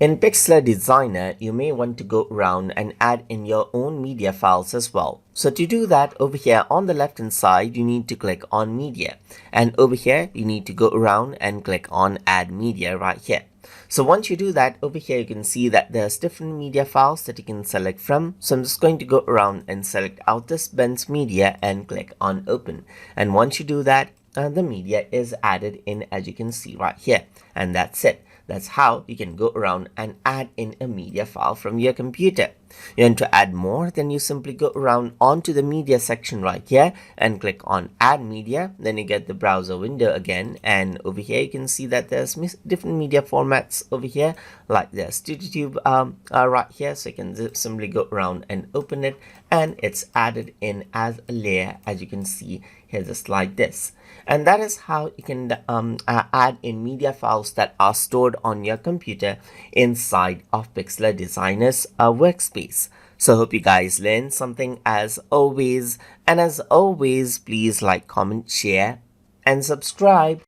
In Pixlr Designer, you may want to go around and add in your own media files as well. So to do that, over here on the left hand side, you need to click on media. And over here, you need to go around and click on add media right here. So once you do that, over here you can see that there's different media files that you can select from. So I'm just going to go around and select out this Ben's media and click on open. And once you do that, the media is added in, as you can see right here. And that's it. That's how you can go around and add in a media file from your computer. You want to add more, then you simply go around onto the media section right here and click on add media. Then you get the browser window again, and over here you can see that there's different media formats over here, like there's YouTube right here. So you can simply go around and open it, and it's added in as a layer, as you can see here, just like this. And that is how you can add in media files that are stored on your computer inside of Pixlr Designer's workspace. So hope you guys learned something as always. And as always, please like, comment, share, and subscribe.